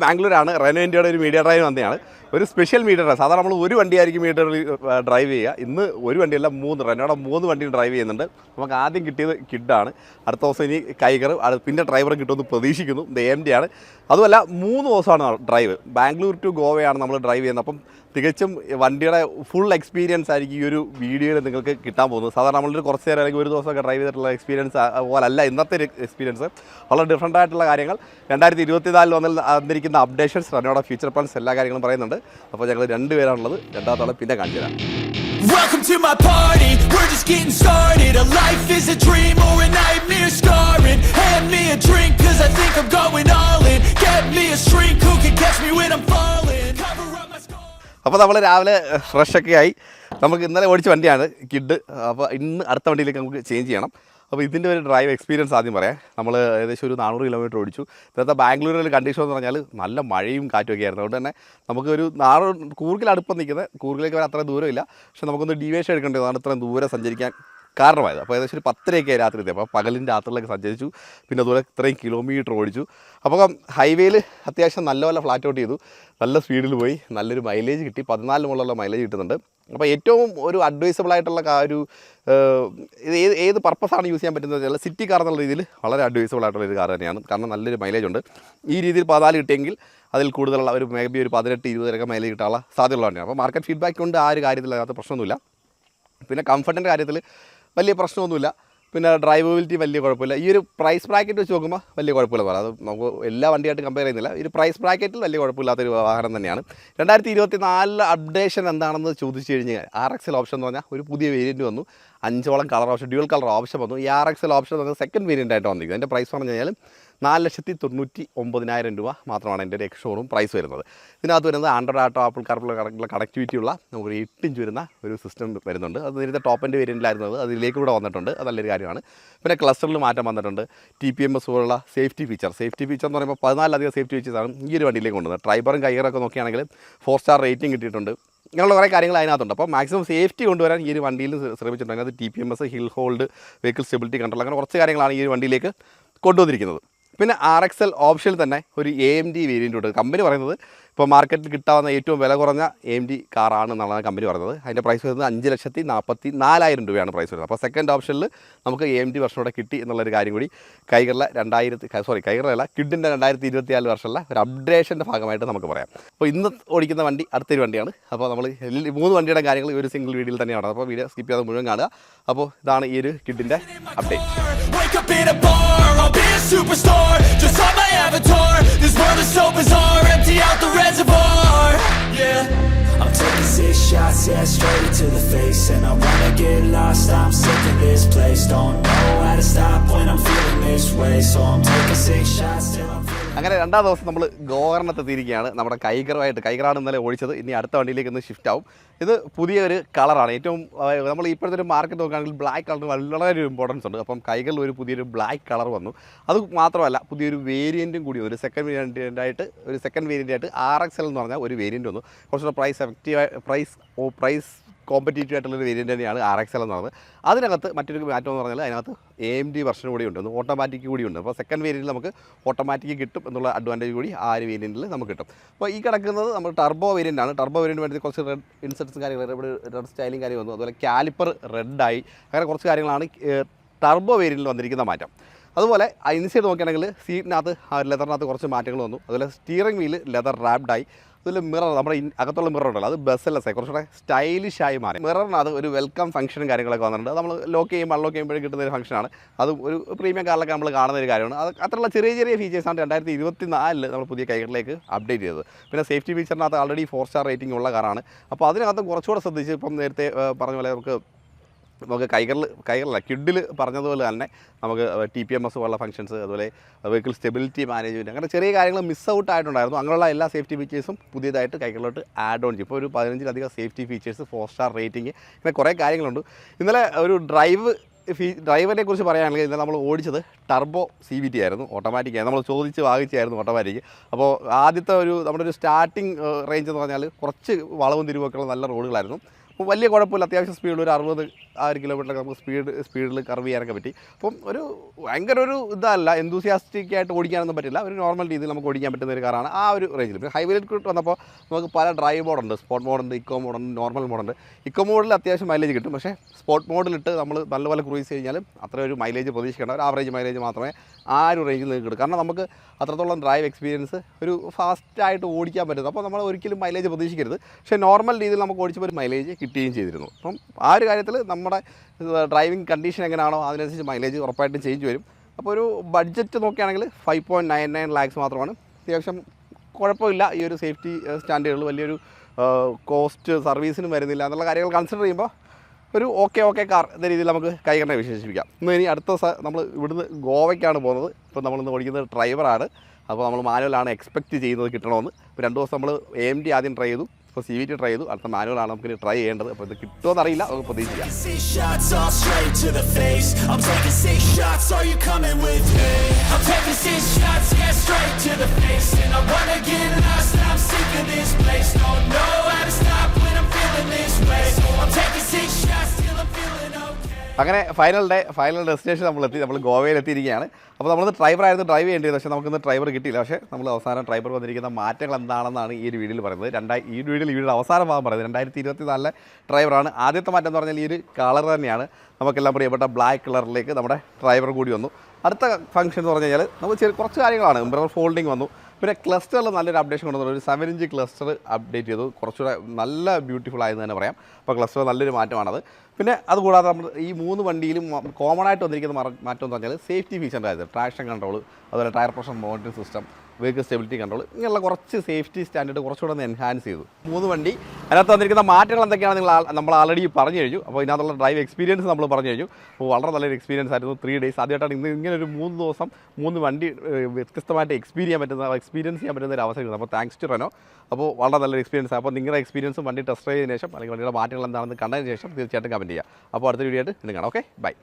ബാംഗ്ലൂരാണ്. Renault ഇന്ത്യയുടെ ഒരു media drive വന്നതാണ്. ഒരു സ്പെഷ്യൽ മീഡിയ ഡ്രൈവ്. സാധാരണ നമ്മൾ ഒരു വണ്ടിയായിരിക്കും മീഡിയ ഡ്രൈവ് ചെയ്യുക. ഇന്ന് ഒരു വണ്ടിയല്ല, റെനോയുടെ 3 വണ്ടിയും ഡ്രൈവ് ചെയ്യുന്നുണ്ട്. നമുക്ക് ആദ്യം കിട്ടിയത് കിഡാണ്. അടുത്ത ദിവസം ഇനി കൈഗർ, പിന്നെ ഡ്രൈവറെ കിട്ടുമെന്ന് പ്രതീക്ഷിക്കുന്നു. ഇത് AMD ആണ്. അതുമല്ല 3 ദിവസമാണ് ഡ്രൈവ്. ബാംഗ്ലൂർ ടു ഗോവയാണ് നമ്മൾ ഡ്രൈവ് ചെയ്യുന്നത്. അപ്പം തികച്ചും വണ്ടിയുടെ ഫുൾ എക്സ്പീരിയൻസ് ആയിരിക്കും ഈ ഒരു വീഡിയോയിൽ നിങ്ങൾക്ക് കിട്ടാൻ പോകുന്നത്. സാധാരണ നമ്മളൊരു കുറച്ച് നേരം അല്ലെങ്കിൽ ഒരു ദിവസമൊക്കെ ഡ്രൈവ് ചെയ്തിട്ടുള്ള എക്സ്പീരിയൻസ് പോലല്ല ഇന്നത്തെ ഒരു എക്സ്പീരിയൻസ്. വളരെ ഡിഫറൻ്റ് ആയിട്ടുള്ള കാര്യങ്ങൾ 2024 വന്നിരിക്കുന്ന അപ്ഡേഷൻസ്, റെനോയുടെ ഫ്യൂച്ചർ പ്ലാൻസ്, എല്ലാ കാര്യങ്ങളും പറയുന്നുണ്ട്. അപ്പോൾ ഞങ്ങൾ 2 പേരാണുള്ളത്. രണ്ടാമത്തെ ആളെ പിന്നെ കാണിച്ചു തരാം. Welcome to my party, we're just getting started. A life is a dream or a nightmare scarring. Hand me a drink cause I think I'm going all in. Get me a shrink who can catch me when I'm falling. Cover up my scars. അപ്പോൾ നമ്മൾ രാവിലെ ഫ്രഷൊക്കെ ആയി. നമുക്ക് ഇന്നലെ ഓടിച്ച വണ്ടിയാണ് kid. അപ്പോൾ ഇന്ന് അടുത്ത വണ്ടിയിലേക്ക് നമുക്ക് ചേഞ്ച് ചെയ്യണം. അപ്പോൾ ഇതിൻ്റെ ഒരു ഡ്രൈവ് എക്സ്പീരിയൻസ് ആദ്യം പറയാം. നമ്മൾ ഏകദേശം ഒരു 400 കിലോമീറ്റർ ഓടിച്ചു. ഇന്നത്തെ ബാംഗ്ലൂരിലെ കണ്ടീഷൻ എന്ന് പറഞ്ഞാൽ നല്ല മഴയും കാറ്റുമൊക്കെ ആയിരുന്നു. അതുകൊണ്ട് തന്നെ നമുക്ക് ഒരു കൂർഗിൽ അടുപ്പം നിൽക്കുന്നത്, കൂർഗിലേക്ക് വരാൻ അത്ര ദൂരമില്ല. പക്ഷേ നമുക്കൊന്ന് ഡീവിയേഷൻ എടുക്കേണ്ടതാണ് ഇത്രയും ദൂരം സഞ്ചരിക്കാൻ കാരണമായത്. അപ്പോൾ ഏകദേശം ഒരു 10:30 രാത്രി എത്തി. അപ്പോൾ പകലും രാത്രിയിലൊക്കെ സഞ്ചരിച്ചു. പിന്നെ അതുപോലെ ഇത്രയും കിലോമീറ്റർ ഓടിച്ചു. അപ്പോൾ ഹൈവേയിൽ അത്യാവശ്യം നല്ലപോലെ ഫ്ലാറ്റ് ഔട്ട് ചെയ്തു. നല്ല സ്പീഡിൽ പോയി. നല്ലൊരു മൈലേജ് കിട്ടി. 14 മുകളിലുള്ള മൈലേജ് കിട്ടുന്നുണ്ട്. അപ്പോൾ ഏറ്റവും ഒരു അഡ്വൈസബിൾ ആയിട്ടുള്ള ഒരു ഏത് പർപ്പസാണ് യൂസ് ചെയ്യാൻ പറ്റുന്നത് വെച്ചാൽ സിറ്റി കാർ എന്നുള്ള രീതിയിൽ വളരെ അഡ്വൈസബിൾ ആയിട്ടുള്ള ഒരു കാർ തന്നെയാണ്. കാരണം നല്ലൊരു മൈലേജ് ഉണ്ട്. ഈ രീതിയിൽ 14 കിട്ടിയെങ്കിൽ അതിൽ കൂടുതലുള്ള ഒരു മേബി ഒരു 18-20 മൈലേജ് കിട്ടാനുള്ള സാധ്യതയുള്ള തന്നെയാണ്. അപ്പോൾ മാർക്കറ്റ് ഫീഡ്ബാക്ക് കൊണ്ട് ആ ഒരു കാര്യത്തിൽ അതിനകത്ത് പ്രശ്നമൊന്നുമില്ല. പിന്നെ കംഫർട്ടിൻ്റെ കാര്യത്തിൽ വലിയ പ്രശ്നമൊന്നുമില്ല. പിന്നെ ഡ്രൈവബിലിറ്റി വലിയ കുഴപ്പമില്ല. ഈ ഒരു പ്രൈസ് ബ്രാക്കറ്റ് വെച്ച് നോക്കുമ്പോൾ വലിയ കുഴപ്പമില്ല പറയാം. അത് നമുക്ക് എല്ലാ വണ്ടിയായിട്ട് കമ്പയർ ചെയ്യുന്നില്ല. ഈ ഒരു പ്രൈസ് ബ്രാക്കറ്റിൽ വലിയ കുഴപ്പമില്ലാത്തൊരു വാഹനം തന്നെയാണ്. 2024 അപ്ഡേഷൻ എന്താണെന്ന് ചോദിച്ചു കഴിഞ്ഞാൽ RXL ഓപ്ഷൻ എന്ന് പറഞ്ഞാൽ ഒരു പുതിയ വേരിയൻറ്റ് വന്നു. 5ഓളം colour option, dual colour option വന്നു. ഈ RXL ഓപ്ഷൻ എന്ന് പറഞ്ഞാൽ സെക്കൻഡ് വേരിയൻ്റ് ആയിട്ട് വന്നിരിക്കുന്നത്. അതിൻ്റെ പ്രൈസ് പറഞ്ഞു കഴിഞ്ഞാൽ 4,99,000 രൂപ മാത്രമാണ് എൻ്റെ ഒരു എക്സ് ഷോറൂം പ്രൈസ് വരുന്നത്. ഇതിനകത്ത് വരുന്നത് ആൻഡ്രോയിഡ് ആട്ടോ, ആപ്പിൾ കാർപ്ലേ കണക്ടിവിറ്റി ഉള്ള നമുക്കൊരു 8 ഇഞ്ച് വരുന്ന ഒരു സിസ്റ്റം വരുന്നുണ്ട്. അത് നേരത്തെ ടോപ്പ് എൻഡ് വേരിയൻറ്റിലായിരുന്നത് അതിലേക്ക് കൂടെ വന്നിട്ടുണ്ട്. അത് നല്ലൊരു കാര്യമാണ്. പിന്നെ ക്ലസ്റ്ററിൽ മാറ്റം വന്നിട്ടുണ്ട്. TPMS പോലുള്ള സേഫ്റ്റി ഫീച്ചർ എന്ന് പറയുമ്പോൾ 14 സേഫ്റ്റി ഫീച്ചേഴ്സാണ് ഈ ഒരു വണ്ടിയിലേക്ക് കൊണ്ടുവന്നത്. ട്രൈബറും കൈയറൊക്കെ നോക്കുകയാണെങ്കിൽ 4 സ്റ്റാർ റേറ്റിംഗ് കിട്ടിയിട്ടുണ്ട്. ഇങ്ങനെയുള്ള കുറേ കാര്യങ്ങൾ അതിനകത്തുണ്ട്. അപ്പോൾ മാക്സിമം സേഫ്റ്റി കൊണ്ടുവരാൻ ഈ ഒരു വണ്ടിയിൽ ശ്രമിച്ചിട്ടുണ്ട്. അതിനകത്ത് TPMS, hill hold, vehicle stability control, അങ്ങനെ കുറച്ച് കാര്യങ്ങളാണ് ഈ ഒരു വണ്ടിയിലേക്ക് കൊണ്ടുവന്നിരിക്കുന്നത്. പിന്നെ RXL ഓപ്ഷനിൽ തന്നെ ഒരു AMD വേരിയൻ്റ് ഉണ്ട്. കമ്പനി പറയുന്നത് ഇപ്പോൾ മാർക്കറ്റിൽ കിട്ടാവുന്ന ഏറ്റവും വില കുറഞ്ഞ AMD കാറാണ് എന്നുള്ളതാണ് കമ്പനി പറയുന്നത്. അതിൻ്റെ പ്രൈസ് വരുന്നത് 5,44,000 രൂപയാണ് പ്രൈസ് വരുന്നത്. അപ്പോൾ സെക്കൻഡ് ഓപ്ഷനിൽ നമുക്ക് AMD വെർഷനോടെ കിട്ടി എന്നുള്ളൊരു കാര്യം കൂടി കൈകളിലെ കിഡിൻ്റെ 2024 വർഷമുള്ള ഒരു അപ്ഡേഷൻ്റെ ഭാഗമായിട്ട് നമുക്ക് പറയാം. അപ്പോൾ ഇന്ന് ഓടിക്കുന്ന വണ്ടി അടുത്തൊരു വണ്ടിയാണ്. അപ്പോൾ നമ്മൾ 3 വണ്ടിയുടെ കാര്യങ്ങൾ ഒരു സിംഗിൾ വീഡിയോയിൽ തന്നെയാണ്. അപ്പോൾ വീഡിയോ സ്കിപ്പ് ചെയ്യാതെ മുഴുവൻ കാണുക. അപ്പോൾ ഇതാണ് ഈ ഒരു കിഡിൻ്റെ update. Superstar, just on my avatar. This world is so bizarre, empty out the reservoir. Yeah, I'm taking 6 shots, yeah, straight to the face. And I wanna get lost, I'm sick of this place. Don't know how to stop when I'm feeling this way. So I'm taking 6 shots till I'm feeling. അങ്ങനെ 2ാം ദിവസം നമ്മൾ ഗോകർണത്തെത്തിയിരിക്കുകയാണ്. നമ്മുടെ കൈഗറാണ് ഇന്നലെ ഓടിച്ചത്. ഇനി അടുത്ത വണ്ടിയിലേക്ക് ഒന്ന് ഷിഫ്റ്റ് ആവും. ഇത് പുതിയൊരു കളറാണ്. ഏറ്റവും നമ്മൾ ഇപ്പോഴത്തെ ഒരു മാർക്കറ്റ് നോക്കുകയാണെങ്കിൽ ബ്ലാക്ക് കളറിന് വളരെ ഇമ്പോർട്ടൻസ് ഉണ്ട്. അപ്പം കൈകളിൽ ഒരു പുതിയൊരു ബ്ലാക്ക് കളർ വന്നു. അത് മാത്രമല്ല പുതിയൊരു വേരിയൻറ്റും കൂടി, ഒരു സെക്കൻഡ് വേരിയൻ്റായിട്ട് RXL എന്ന് പറഞ്ഞാൽ ഒരു വേരിയൻറ്റ് വന്നു. കുറച്ചുകൂടെ പ്രൈസ് കോമ്പറ്റീറ്റീവ് ആയിട്ടുള്ളൊരു വേരിയൻ്റ് തന്നെയാണ് RXL എന്ന് പറയുന്നത്. അതിനകത്ത് മറ്റൊരു മാറ്റം എന്ന് പറഞ്ഞാൽ അതിനകത്ത് AMD വെർഷൻ കൂടി ഉണ്ട്, ഓട്ടോമാറ്റിക് കൂടി ഉണ്ട്. അപ്പോൾ സെക്കൻഡ് വേരിയൻറ്റിൽ നമുക്ക് ഓട്ടോമാറ്റിക് കിട്ടും എന്നുള്ള അഡ്വാൻറ്റേജ് കൂടി ആ ഒരു വേരിയൻറ്റിൽ നമുക്ക് കിട്ടും. അപ്പോൾ ഈ കിടക്കുന്നത് നമ്മൾ ടർബോ വേരിയൻ്റ് ആണ്. ടർബോ വേരിയൻറ്റ് വേണ്ടി കുറച്ച് റെഡ് ഇൻസെർട്ട്സും കാര്യങ്ങൾ, ഇവിടെ റെഡ് സ്റ്റൈലും കാര്യം വന്നു. അതുപോലെ കാലിപ്പർ റെഡായി, അങ്ങനെ കുറച്ച് കാര്യങ്ങളാണ് ടർബോ വേരിയൻറ്റിൽ വന്നിരിക്കുന്ന മാറ്റം. അതുപോലെ ഇൻസൈഡ് നോക്കുകയാണെങ്കിൽ സീറ്റിനകത്ത് ലെതറിനകത്ത് കുറച്ച് മാറ്റങ്ങൾ വന്നു. അതുപോലെ സ്റ്റിയറിംഗ് വീല് ലെതർ റാപ്ഡായി. അതിൽ മിറർ, നമ്മുടെ അകത്തുള്ള മിറർ ഉണ്ടല്ലോ, അത് ബസ്സെല്ലസായി കുറച്ചുകൂടെ സ്റ്റൈലിഷായി മാറി. മിററിനകത്ത് ഒരു വെൽക്കം ഫംഗ്ഷനും കാര്യങ്ങളൊക്കെ വന്നിട്ടുണ്ട്. നമ്മൾ ലോക്ക് ചെയ്യുമ്പോഴും കിട്ടുന്ന ഒരു ഫംഗ്ഷനാണ്. അത് ഒരു പ്രീമിയം കാറിലൊക്കെ നമ്മൾ കാണുന്ന ഒരു കാര്യമാണ്. അത് അത്രയുള്ള ചെറിയ ഫീച്ചേഴ്സാണ് 2024 നമ്മൾ പുതിയ കൈകളിലേക്ക് അപ്ഡേറ്റ് ചെയ്തത്. പിന്നെ സേഫ്റ്റി ഫീച്ചറിനകത്ത് ആൾറെഡി 4 സ്റ്റാർ റേറ്റിംഗ് ഉള്ള കാറാണ്. അപ്പോൾ അതിനകത്ത് കുറച്ചുകൂടെ ശ്രദ്ധിച്ച്, ഇപ്പം നേരത്തെ പറഞ്ഞ പോലെ നമുക്ക് കൈകളിലല്ല കിഡിൽ പറഞ്ഞതുപോലെ തന്നെ നമുക്ക് TPMS പോലുള്ള ഫംഗ്ഷൻസ്, അതുപോലെ വെഹിക്കിൾ സ്റ്റെബിലിറ്റി മാനേജ്മെൻറ്റ്, അങ്ങനെ ചെറിയ കാര്യങ്ങൾ മിസ് ഔട്ട് ആയിട്ടുണ്ടായിരുന്നു. അങ്ങനെയുള്ള എല്ലാ സേഫ്റ്റി ഫീച്ചേഴ്സും പുതിയതായിട്ട് കൈകളിലോട്ട് ആഡ് ഓൺ ചെയ്യും. ഇപ്പോൾ ഒരു 15-ലധികം സേഫ്റ്റി ഫീച്ചേഴ്സ്, 4 സ്റ്റാർ റേറ്റിംഗ്, ഇങ്ങനെ കുറേ കാര്യങ്ങളുണ്ട്. ഇന്നലെ ഒരു ഡ്രൈവറിനെ കുറിച്ച് പറയുകയാണെങ്കിൽ ഇന്നലെ നമ്മൾ ഓടിച്ചത് ടർബോ CVT ആയിരുന്നു, ഓട്ടോമാറ്റിക് ആയിരുന്നു. നമ്മൾ ചോദിച്ച് വാങ്ങിച്ചായിരുന്നു ഓട്ടോമാറ്റിക്. അപ്പോൾ ആദ്യത്തെ നമ്മുടെ ഒരു സ്റ്റാർട്ടിങ് റേഞ്ച് എന്ന് പറഞ്ഞാൽ കുറച്ച് വളവും തിരിവൊക്കെയുള്ള നല്ല റോഡുകളായിരുന്നു. അപ്പോൾ വലിയ കുഴപ്പമില്ല, അത്യാവശ്യം സ്പീഡിൽ ഒരു 60 ആ 1 കിലോമീറ്ററിലൊക്കെ നമുക്ക് സ്പീഡിൽ കർവ് ചെയ്യാനൊക്കെ പറ്റി. അപ്പം ഭയങ്കര ഒരു ഇതല്ല, എന്തൂസിയാസ്റ്റിക് ആയിട്ട് ഓടിക്കാനൊന്നും പറ്റില്ല, ഒരു നോർമൽ രീതിയിൽ നമുക്ക് ഓടിക്കാൻ പറ്റുന്ന ഒരു കാറാണ് ആ ഒരു റേഞ്ചിൽ. പിന്നെ ഹൈവേയിലേക്ക് വന്നപ്പോൾ നമുക്ക് പല ഡ്രൈവ് മോഡുണ്ട്, സ്പോർട്ട് മോഡുണ്ട്, ഇക്കോ മോഡുണ്ട്, നോർമൽ മോഡുണ്ട്. ഇക്കോ മോഡിൽ അത്യാവശ്യം മൈലേജ് കിട്ടും, പക്ഷേ സ്പോർട്ട് മോഡിലിട്ട് നമ്മൾ നല്ലപോലെ ക്രൂസ് കഴിഞ്ഞാലും അത്ര ഒരു മൈലേജ് പ്രതീക്ഷിക്കേണ്ട, ഒരു ആവറേജ് മൈലേജ് മാത്രമേ ആ ഒരു റേഞ്ചിൽ നിങ്ങൾക്ക് കിട്ടും. കാരണം നമുക്ക് അത്രത്തോളം ഡ്രൈവ് എക്സ്പീരിയൻസ് ഒരു ഫാസ്റ്റായിട്ട് ഓടിക്കാൻ പറ്റുന്നു. അപ്പോൾ നമ്മൾ ഒരിക്കലും മൈലേജ് പ്രതീക്ഷിക്കരുത്. പക്ഷേ നോർമൽ രീതിയിൽ നമുക്ക് ഓടിച്ചപ്പോൾ ഒരു മൈലേജ് കിട്ടുകയും ചെയ്തിരുന്നു. അപ്പം ആ ഒരു കാര്യത്തിൽ നമ്മുടെ ഡ്രൈവിംഗ് കണ്ടീഷൻ എങ്ങനെയാണോ അതിനനുസരിച്ച് മൈലേജ് ഉറപ്പായിട്ടും ചേഞ്ച് വരും. അപ്പോൾ ഒരു ബഡ്ജറ്റ് നോക്കുകയാണെങ്കിൽ 5.99 lakhs മാത്രമാണ്. അത്യാവശ്യം കുഴപ്പമില്ല. ഈ ഒരു സേഫ്റ്റി സ്റ്റാൻഡേർഡുകൾ വലിയൊരു കോസ്റ്റ് സർവീസിനും വരുന്നില്ല എന്നുള്ള കാര്യങ്ങൾ കൺസിഡർ ചെയ്യുമ്പോൾ ഒരു ഓക്കെ കാർ എന്ന രീതിയിൽ നമുക്ക് കൈകറിനെ വിശേഷിപ്പിക്കാം. ഇനി അടുത്ത നമ്മൾ ഇവിടുന്ന് ഗോവയ്ക്കാണ് പോകുന്നത്. ഇപ്പോൾ നമ്മളിന്ന് ഓടിക്കുന്നത് ഡ്രൈവറാണ്. അപ്പോൾ നമ്മൾ മാനുവലാണ് എക്സ്പെക്റ്റ് ചെയ്യുന്നത് കിട്ടണമെന്ന്. ഇപ്പോൾ 2 ദിവസം നമ്മൾ AMD ആദ്യം ട്രൈ ചെയ്തു, ഇപ്പോൾ CVT ട്രൈ ചെയ്തു, അടുത്ത മാനുവലാണ് നമുക്ക് ട്രൈ ചെയ്യേണ്ടത്. അപ്പോൾ ഇത് കിട്ടുമോ അറിയില്ല, നമുക്ക് പ്രതീക്ഷിക്കാം. 6 shots all straight to the face. I'm taking 6 shots, are you coming with me? I'm taking 6 shots, yeah, straight to the face. And I wanna get lost, and I'm sick of this place. Don't know how to stop when I'm feeling this way. So I'm taking 6 shots till I'm feeling okay. അങ്ങനെ final destination നമ്മൾ ഗോവയിലെത്തിയിരിക്കുകയാണ്. അപ്പോൾ നമ്മളിന്ന് ഡ്രൈവറായിരുന്നു drive ചെയ്യേണ്ടത്, പക്ഷേ നമുക്കിന്ന് driver കിട്ടിയില്ല. പക്ഷേ നമ്മൾ അവസാനം ഡ്രൈവർ വന്നിരിക്കുന്ന മാറ്റങ്ങൾ എന്താണെന്നാണ് ഈ ഒരു വീഡിയോയിൽ പറയുന്നത്. ഈ വീഡിയോയുടെ അവസാനം ഭാഗം പറയുന്നത് 2024 ഡ്രൈവറാണ്. ആദ്യത്തെ മാറ്റം എന്ന് പറഞ്ഞാൽ ഈ ഒരു കളർ തന്നെയാണ്. നമുക്കെല്ലാം പ്രിയപ്പെട്ട ബ്ലാക്ക് കളറിലേക്ക് നമ്മുടെ ഡ്രൈവർ കൂടി വന്നു. അടുത്ത ഫംഗ്ഷൻ എന്ന് പറഞ്ഞു കഴിഞ്ഞാൽ നമുക്ക് കുറച്ച് കാര്യങ്ങളാണ്. മിറർ ഫോൾഡിങ് വന്നു. പിന്നെ ക്ലസ്റ്ററിൽ നല്ലൊരു അപ്ഡേഷൻ കൊണ്ടുവന്നു. ഒരു 7 inch ക്ലസ്റ്റർ അപ്ഡേറ്റ് ചെയ്തു, കുറച്ചുകൂടെ നല്ല ബ്യൂട്ടിഫുൾ ആയെന്ന് തന്നെ പറയാം. അപ്പോൾ ക്ലസ്റ്റർ നല്ലൊരു മാറ്റമാണത്. പിന്നെ അതുകൂടാതെ നമ്മൾ ഈ 3 വണ്ടിയിലും കോമൺ ആയിട്ട് വന്നിരിക്കുന്ന മാറ്റം എന്ന് പറഞ്ഞാൽ സേഫ്റ്റി ഫീച്ചറിൻ്റെ ആയത്, ട്രാക്ഷൻ കൺട്രോൾ, അതുപോലെ tyre pressure monitoring system, vehicle stability control, ഇങ്ങനെയുള്ള കുറച്ച് സേഫ്റ്റി സ്റ്റാൻഡേർഡ് കുറച്ചുകൂടെ ഒന്ന് എൻഹാൻസ് ചെയ്തു. 3 വണ്ടി അതിനകത്ത് വന്നിരിക്കുന്ന മാറ്റങ്ങൾ എന്തൊക്കെയാണ് നമ്മൾ ആൾറെഡി പറഞ്ഞു കഴിഞ്ഞു. അപ്പോൾ ഇതിനകത്തുള്ള ഡ്രൈവ് എക്സ്പീരിയൻസ് നമ്മൾ പറഞ്ഞു കഴിഞ്ഞു. അപ്പോൾ വളരെ നല്ലൊരു എക്സ്പീരിയൻസ് ആയിരുന്നു. 3 days ആദ്യമായിട്ടാണ് ഇങ്ങനെ ഒരു 3 ദിവസം 3 വണ്ടി വ്യത്യസ്തമായിട്ട് എക്സ്പീരിയൻസ് ചെയ്യാൻ പറ്റുന്ന ഒരു അവസരം. അപ്പോൾ താങ്ക്സ് ടു റെനോ. അപ്പോൾ വളരെ നല്ലൊരു എക്സ്പീരിയൻസ്. അപ്പോൾ നിങ്ങളുടെ എക്സ്പീരിയൻസും വണ്ടി ടെസ്റ്റ് ചെയ്തതിന് ശേഷം അല്ലെങ്കിൽ വണ്ടിയുടെ മാറ്റങ്ങൾ എന്താണെന്ന് കണ്ടതിന് ശേഷം തീർച്ചയായിട്ടും കമൻറ്റ് ചെയ്യുക. അപ്പോൾ അടുത്ത വീഡിയോ ആയിട്ട് കാണാം. Okay, by.